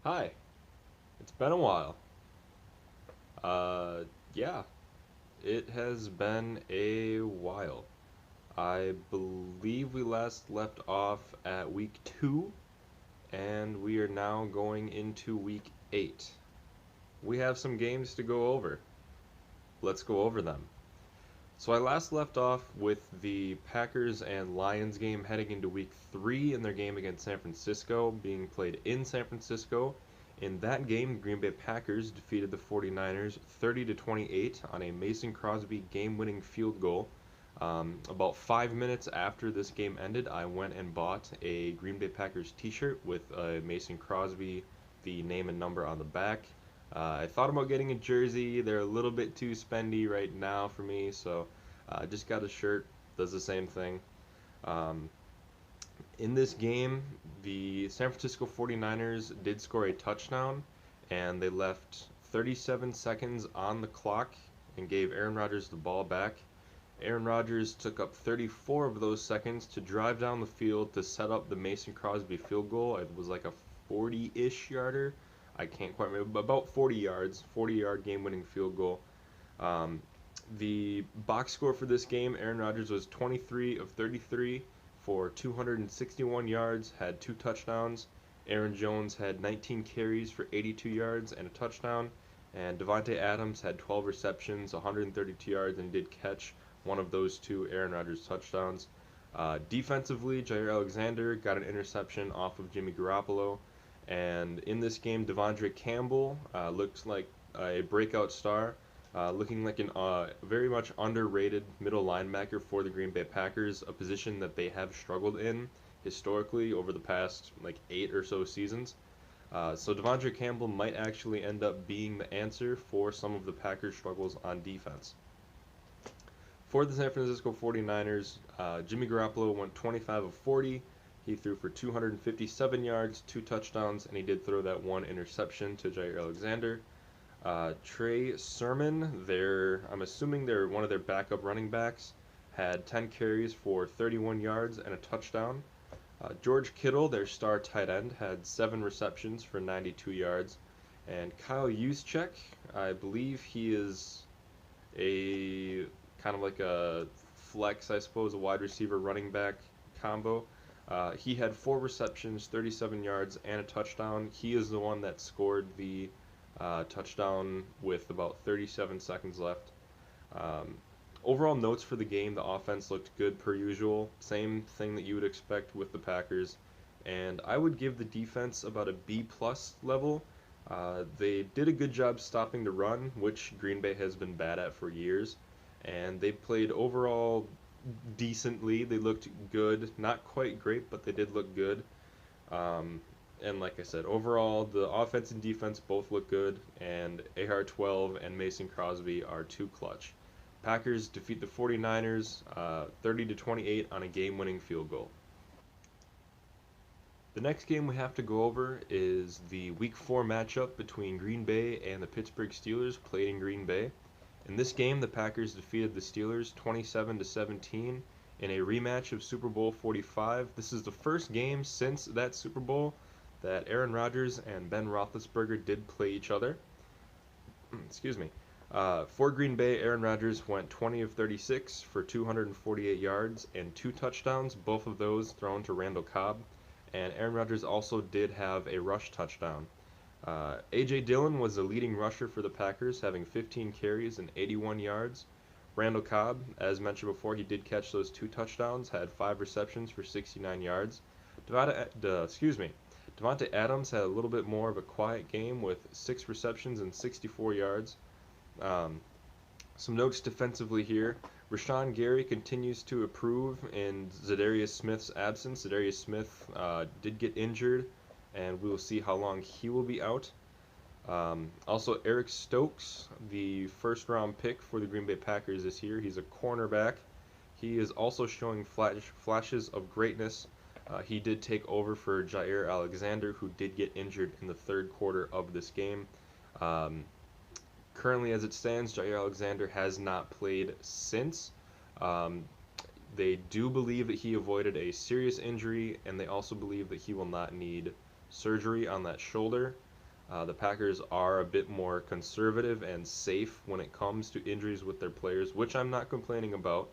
Hi, it's been a while. Uh, yeah, it has been a while. I believe we last left off at week 2, and we are now going into week 8. We have some games to go over. Let's go over them. So I last left off with the Packers and Lions game heading into week 3 in their game against San Francisco, being played in San Francisco. In that game, the Green Bay Packers defeated the 49ers 30 to 28 on a Mason Crosby game-winning field goal. About 5 minutes after this game ended, I went and bought a Green Bay Packers t-shirt with Mason Crosby, the name and number on the back. I thought about getting a jersey. They're a little bit too spendy right now for me, so I just got a shirt. Does the same thing. Um, in this game, the San Francisco 49ers did score a touchdown, and they left 37 seconds on the clock and gave Aaron Rodgers the ball back. Aaron Rodgers took up 34 of those seconds to drive down the field to set up the Mason Crosby field goal. It was like a 40-ish yarder. I can't quite remember, but about 40 yards, 40-yard game-winning field goal. Um, the box score for this game, Aaron Rodgers was 23 of 33 for 261 yards, had 2 touchdowns. Aaron Jones had 19 carries for 82 yards and a touchdown. And Davante Adams had 12 receptions, 132 yards, and did catch one of those two Aaron Rodgers touchdowns. Defensively, Jair Alexander got an interception off of Jimmy Garoppolo. And in this game, Devondre Campbell looked like a breakout star, looking like an very much underrated middle linebacker for the Green Bay Packers, a position that they have struggled in historically over the past like 8 or so seasons. So Devondre Campbell might actually end up being the answer for some of the Packers' struggles on defense. For the San Francisco 49ers, Jimmy Garoppolo went 25 of 40. He threw for 257 yards, 2 touchdowns, and he did throw that one interception to Jair Alexander. Trey Sermon, I'm assuming they're one of their backup running backs, had 10 carries for 31 yards and a touchdown. George Kittle, their star tight end, had 7 receptions for 92 yards. And Kyle Juszczyk, I believe he is a kind of like a flex, I suppose, a wide receiver running back combo. He had 4 receptions, 37 yards, and a touchdown. He is the one that scored the touchdown with about 37 seconds left. Um, Overall notes for the game, the offense looked good per usual. Same thing that you would expect with the Packers. And I would give the defense about a B plus level. They did a good job stopping the run, which Green Bay has been bad at for years. And they played overall decently. They looked good. Not quite great, but they did look good. Um, and like I said, overall, the offense and defense both look good, and AR-12 and Mason Crosby are too clutch. Packers defeat the 49ers 30 to 28 on a game-winning field goal. The next game we have to go over is the Week 4 matchup between Green Bay and the Pittsburgh Steelers, played in Green Bay. In this game, the Packers defeated the Steelers 27 to 17 in a rematch of Super Bowl 45. This is the first game since that Super Bowl that Aaron Rodgers and Ben Roethlisberger did play each other. Excuse me. For Green Bay, Aaron Rodgers went 20 of 36 for 248 yards and 2 touchdowns, both of those thrown to Randall Cobb. And Aaron Rodgers also did have a rush touchdown. A.J. Dillon was the leading rusher for the Packers, having 15 carries and 81 yards. Randall Cobb, as mentioned before, he did catch those 2 touchdowns, had 5 receptions for 69 yards. Davante Adams had a little bit more of a quiet game with 6 receptions and 64 yards. Um, some notes defensively here. Rashawn Gary continues to improve in Zadarius Smith's absence. Zadarius Smith did get injured, and we will see how long he will be out. Also, Eric Stokes, the first-round pick for the Green Bay Packers this year. He's a cornerback. He is also showing flashes of greatness. He did take over for Jair Alexander, who did get injured in the third quarter of this game. Um, Currently, as it stands, Jair Alexander has not played since. Um, they do believe that he avoided a serious injury, and they also believe that he will not need surgery on that shoulder. The Packers are a bit more conservative and safe when it comes to injuries with their players, which I'm not complaining about.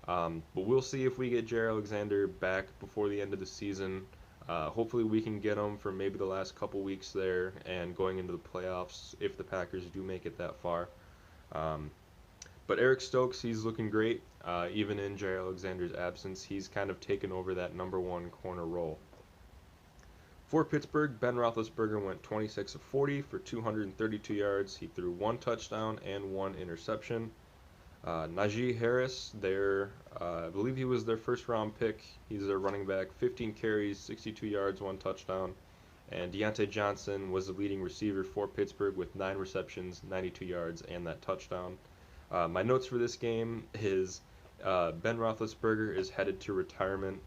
But we'll see if we get Jair Alexander back before the end of the season. Hopefully, we can get him for maybe the last couple weeks there and going into the playoffs if the Packers do make it that far. Um, but Eric Stokes, he's looking great. Even in Jair Alexander's absence, he's kind of taken over that number one corner role. For Pittsburgh, Ben Roethlisberger went 26 of 40 for 232 yards. He threw one touchdown and one interception. Najee Harris, I believe he was their first round pick. He's their running back, 15 carries, 62 yards, one touchdown. And Deontay Johnson was the leading receiver for Pittsburgh with 9 receptions, 92 yards, and that touchdown. My notes for this game is Ben Roethlisberger is headed to retirement,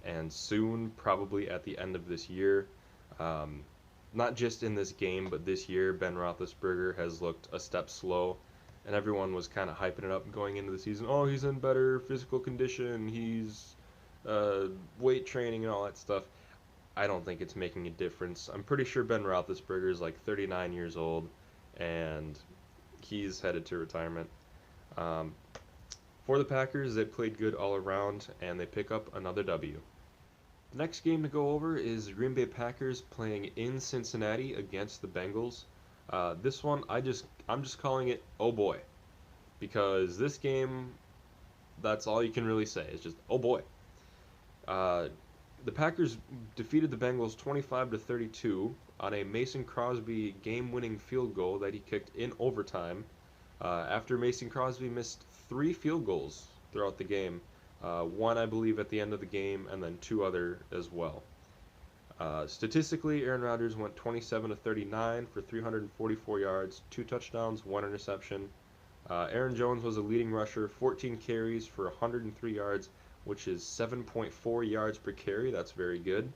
and soon, probably at the end of this year. Um, Not just in this game, but this year, Ben Roethlisberger has looked a step slow, and everyone was kind of hyping it up going into the season. Oh, he's in better physical condition. He's weight training and all that stuff. I don't think it's making a difference. I'm pretty sure Ben Roethlisberger is like 39 years old, and he's headed to retirement. Um, for the Packers, they played good all around, and they pick up another W. The next game to go over is the Green Bay Packers playing in Cincinnati against the Bengals. This one, I'm just calling it oh boy, because this game, that's all you can really say. It's just oh boy. Uh, the Packers defeated the Bengals 25 to 32 on a Mason Crosby game-winning field goal that he kicked in overtime. After Mason Crosby missed 3 field goals throughout the game, one I believe at the end of the game, and then 2 other as well. Statistically, Aaron Rodgers went 27 to 39 for 344 yards, 2 touchdowns, 1 interception. Aaron Jones was a leading rusher, 14 carries for 103 yards, which is 7.4 yards per carry. That's very good.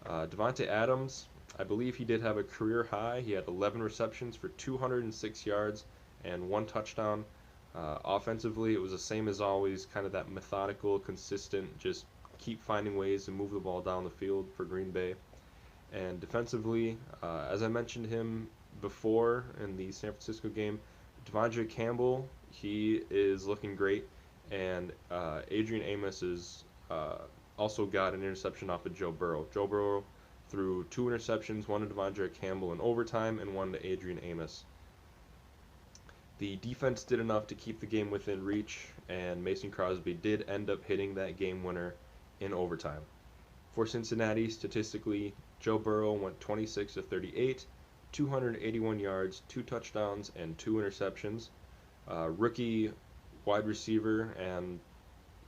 Davante Adams, I believe he did have a career high. He had 11 receptions for 206 yards and 1 touchdown. Offensively, it was the same as always, kind of that methodical, consistent, just keep finding ways to move the ball down the field for Green Bay. And defensively, as I mentioned him before in the San Francisco game, Devondre Campbell, he is looking great. And Adrian Amos is also got an interception off of Joe Burrow. Joe Burrow threw 2 interceptions, one to Devondre Campbell in overtime and one to Adrian Amos. The defense did enough to keep the game within reach, and Mason Crosby did end up hitting that game winner in overtime. For Cincinnati, statistically, Joe Burrow went 26 to 38, 281 yards, 2 touchdowns, and 2 interceptions. Rookie wide receiver, and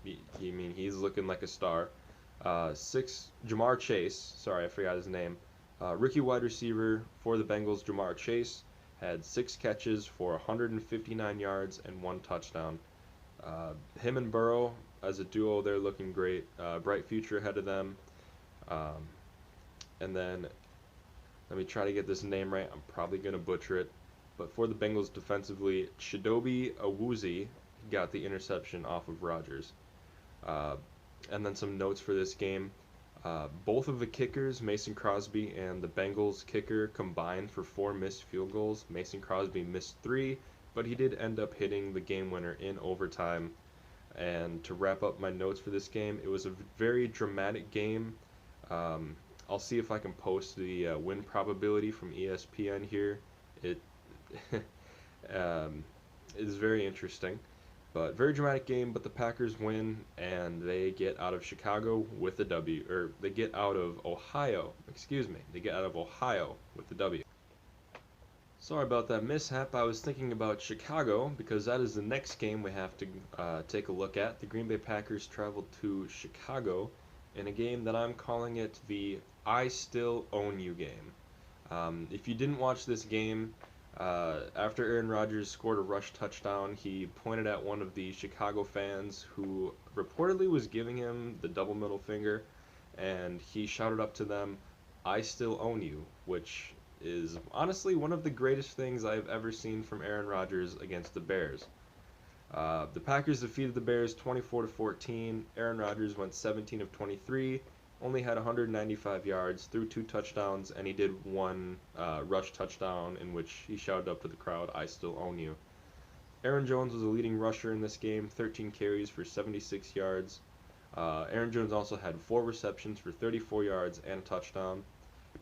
he's looking like a star. Jamar Chase, sorry, I forgot his name. Rookie wide receiver for the Bengals, Jamar Chase, had 6 catches for 159 yards and 1 touchdown. Him and Burrow, as a duo, they're looking great. Bright future ahead of them. And then, let me try to get this name right. I'm probably going to butcher it. But for the Bengals defensively, Chidobe Awuzie got the interception off of Rodgers. And then some notes for this game. Both of the kickers, Mason Crosby and the Bengals kicker, combined for 4 missed field goals. Mason Crosby missed 3, but he did end up hitting the game winner in overtime. And to wrap up my notes for this game, it was a very dramatic game. I'll see if I can post the win probability from ESPN here. It is very interesting. But very dramatic game, but the Packers win, and they get out of Chicago with the W. Or they get out of Ohio, They get out of Ohio with the W. Sorry about that mishap. I was thinking about Chicago, because that is the next game we have to take a look at. The Green Bay Packers traveled to Chicago in a game that I'm calling it the I Still Own You game. If you didn't watch this game, after Aaron Rodgers scored a rush touchdown, he pointed at one of the Chicago fans who reportedly was giving him the double middle finger, and he shouted up to them, "I still own you," which is honestly one of the greatest things I've ever seen from Aaron Rodgers against the Bears. The Packers defeated the Bears 24 to 14. Aaron Rodgers went 17 of 23, only had 195 yards, threw 2 touchdowns, and he did one rush touchdown in which he shouted up to the crowd, "I still own you." Aaron Jones was the leading rusher in this game, 13 carries for 76 yards. Aaron Jones also had 4 receptions for 34 yards and a touchdown.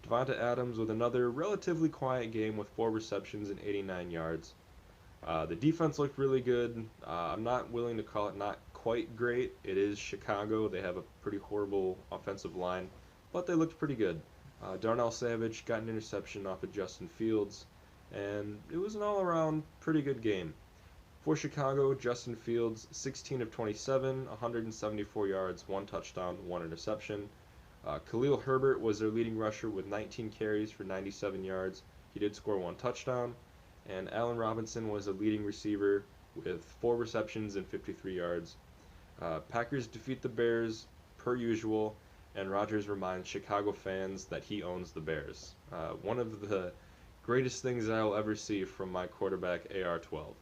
Davante Adams with another relatively quiet game with 4 receptions and 89 yards. The defense looked really good. I'm not willing to call it not quite great. It is Chicago. They have a pretty horrible offensive line, but they looked pretty good. Darnell Savage got an interception off of Justin Fields, and it was an all-around pretty good game. For Chicago, Justin Fields, 16 of 27, 174 yards, 1 touchdown, 1 interception. Khalil Herbert was their leading rusher with 19 carries for 97 yards. He did score 1 touchdown. And Allen Robinson was a leading receiver with 4 receptions and 53 yards. Packers defeat the Bears per usual, and Rodgers reminds Chicago fans that he owns the Bears. One of the greatest things I will ever see from my quarterback, AR-12.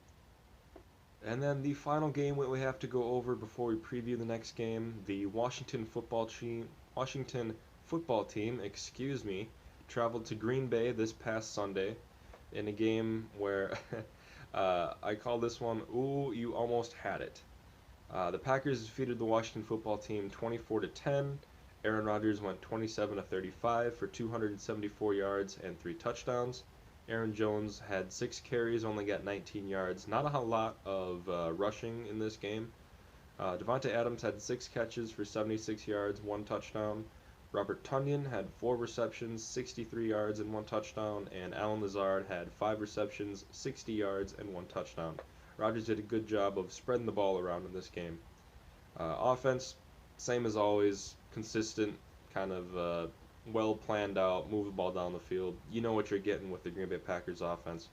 And then the final game that we have to go over before we preview the next game, the Washington football team, traveled to Green Bay this past Sunday in a game where I call this one, "Ooh, you almost had it." The Packers defeated the Washington football team 24-10. Aaron Rodgers went 27 of 35 for 274 yards and 3 touchdowns. Aaron Jones had 6 carries, only got 19 yards. Not a lot of rushing in this game. Davante Adams had 6 catches for 76 yards, 1 touchdown. Robert Tonyan had 4 receptions, 63 yards, and 1 touchdown. And Allen Lazard had 5 receptions, 60 yards, and 1 touchdown. Rodgers did a good job of spreading the ball around in this game. Offense, same as always, consistent, kind of well planned out, move the ball down the field. You know what you're getting with the Green Bay Packers offense.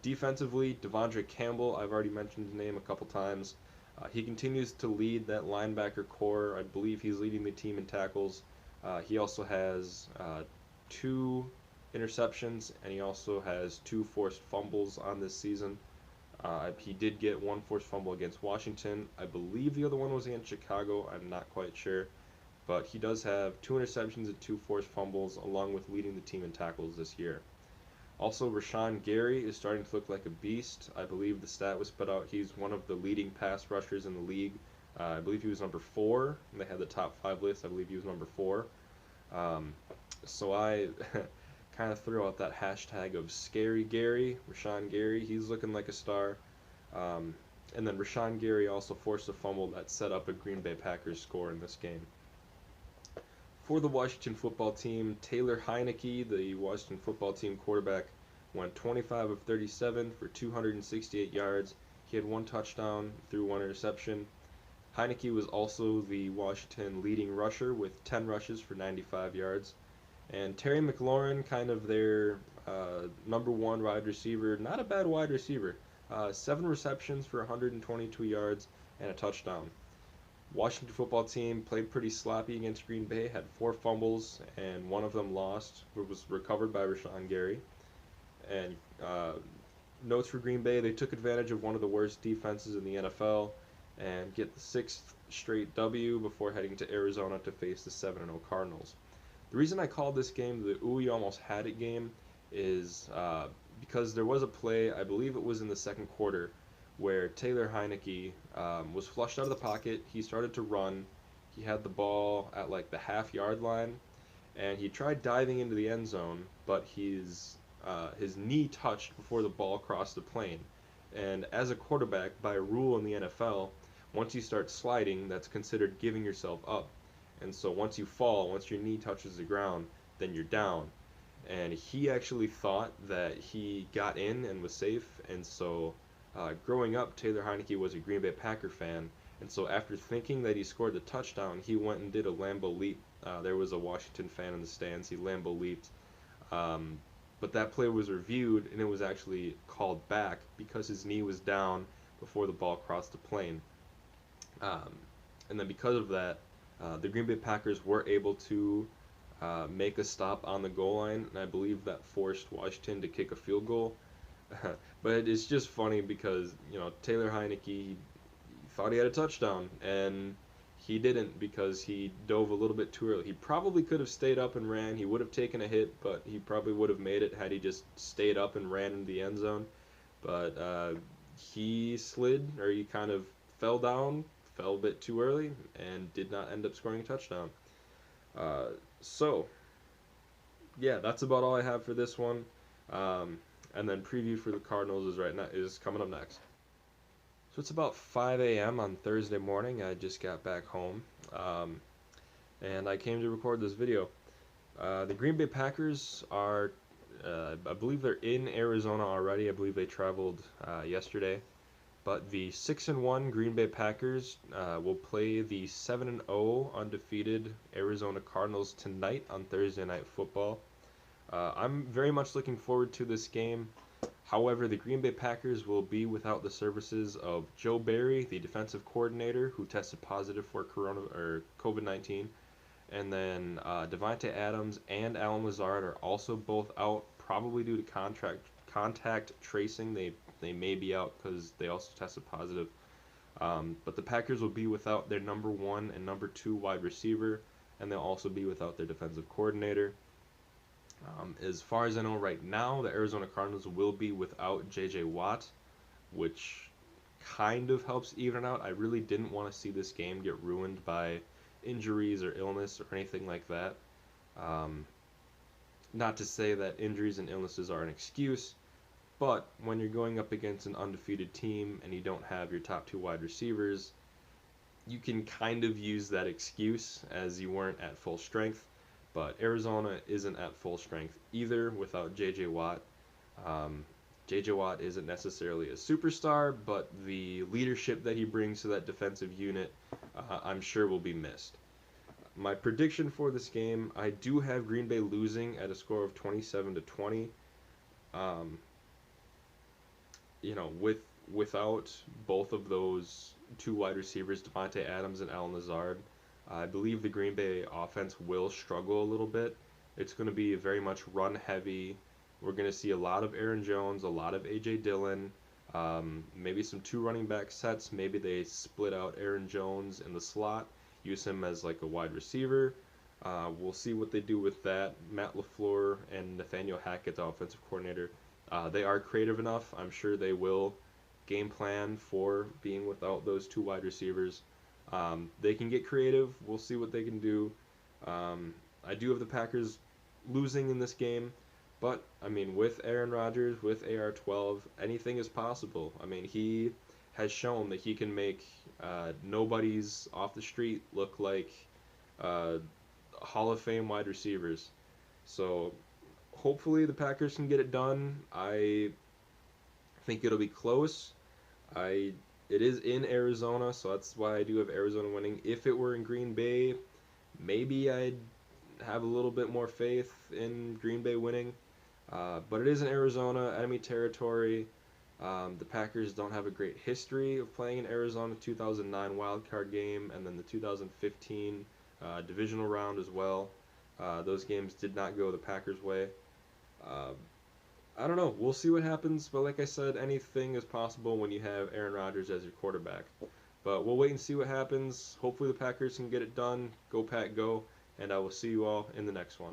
Defensively, Devondre Campbell, I've already mentioned his name a couple times. He continues to lead that linebacker core. I believe he's leading the team in tackles. He also has 2 interceptions, and he also has 2 forced fumbles on this season. He did get 1 forced fumble against Washington. I believe the other one was against Chicago. I'm not quite sure. But he does have 2 interceptions and 2 forced fumbles, along with leading the team in tackles this year. Also, Rashawn Gary is starting to look like a beast. I believe the stat was put out. He's one of the leading pass rushers in the league. I believe he was number 4. They had the top 5 list. I believe he was number 4. So I kind of throw out that hashtag of Scary Gary, Rashawn Gary. He's looking like a star. And then Rashawn Gary also forced a fumble that set up a Green Bay Packers score in this game. For the Washington football team, Taylor Heineke, the Washington football team quarterback, went 25 of 37 for 268 yards. He had 1 touchdown, threw 1 interception. Heineke was also the Washington leading rusher with 10 rushes for 95 yards. And Terry McLaurin, kind of their number 1 wide receiver, not a bad wide receiver. 7 receptions for 122 yards and a touchdown. Washington football team played pretty sloppy against Green Bay, had 4 fumbles, and 1 of them lost. It was recovered by Rashawn Gary. And notes for Green Bay, they took advantage of one of the worst defenses in the NFL and get the 6th straight W before heading to Arizona to face the 7-0 Cardinals. The reason I called this game the "Ooh, you almost had it" game is because there was a play, I believe it was in the second quarter, where Taylor Heineke was flushed out of the pocket. He started to run. He had the ball at like the half-yard line, and he tried diving into the end zone, but his knee touched before the ball crossed the plane. And as a quarterback, by a rule in the NFL, once you start sliding, that's considered giving yourself up. And so once you fall, once your knee touches the ground, then you're down. And he actually thought that he got in and was safe, and so growing up, Taylor Heineke was a Green Bay Packer fan, and so after thinking that he scored the touchdown, he went and did a Lambeau leap. There was a Washington fan in the stands. He Lambeau leaped. But that play was reviewed, and it was actually called back because his knee was down before the ball crossed the plane. And then because of that, the Green Bay Packers were able to make a stop on the goal line, and I believe that forced Washington to kick a field goal. But it's just funny because, Taylor Heineke, he thought he had a touchdown, and he didn't because he dove a little bit too early. He probably could have stayed up and ran. He would have taken a hit, but he probably would have made it had he just stayed up and ran into the end zone. But he slid, or he kind of fell down, fell a bit too early, and did not end up scoring a touchdown. Uh, so, yeah, that's about all I have for this one. Um, and then preview for the Cardinals is coming up next. So it's about 5 a.m. on Thursday morning. I just got back home, um, and I came to record this video. The Green Bay Packers are, I believe they're in Arizona already. I believe they traveled yesterday. But the 6-1 Green Bay Packers will play the 7-0 undefeated Arizona Cardinals tonight on Thursday Night Football. I'm very much looking forward to this game. However, the Green Bay Packers will be without the services of Joe Barry, the defensive coordinator, who tested positive for COVID-19, and then Davante Adams and Allen Lazard are also both out, probably due to contact tracing. They may be out because they also tested positive. But the Packers will be without their number 1 and number 2 wide receiver, and they'll also be without their defensive coordinator. As far as I know right now, the Arizona Cardinals will be without J.J. Watt, which kind of helps even it out. I really didn't want to see this game get ruined by injuries or illness or anything like that. Um, Not to say that injuries and illnesses are an excuse, but when you're going up against an undefeated team and you don't have your top 2 wide receivers, you can kind of use that excuse as you weren't at full strength. But Arizona isn't at full strength either without J.J. Watt. J.J. Watt isn't necessarily a superstar, but the leadership that he brings to that defensive unit, I'm sure will be missed. My prediction for this game, I do have Green Bay losing at a score of 27-20. Um, without both of those 2 wide receivers, Davante Adams and Allen Lazard, I believe the Green Bay offense will struggle a little bit. It's going to be very much run heavy. We're going to see a lot of Aaron Jones, a lot of A.J. Dillon, maybe some 2 running back sets. Maybe they split out Aaron Jones in the slot, use him as like a wide receiver. We'll see what they do with that. Matt LaFleur and Nathaniel Hackett, the offensive coordinator, they are creative enough. I'm sure they will game plan for being without those 2 wide receivers. They can get creative. We'll see what they can do. I do have the Packers losing in this game, but I mean, with Aaron Rodgers, with AR-12, anything is possible. I mean, he has shown that he can make nobodies off the street look like Hall of Fame wide receivers. So hopefully the Packers can get it done. I think it'll be close. It is in Arizona, so that's why I do have Arizona winning. If it were in Green Bay, maybe I'd have a little bit more faith in Green Bay winning. But it is in Arizona, enemy territory. The Packers don't have a great history of playing in Arizona. 2009 wildcard game, and then the 2015 divisional round as well. Those games did not go the Packers' way. I don't know. We'll see what happens. But like I said, anything is possible when you have Aaron Rodgers as your quarterback. But we'll wait and see what happens. Hopefully the Packers can get it done. Go Pack, go. And I will see you all in the next one.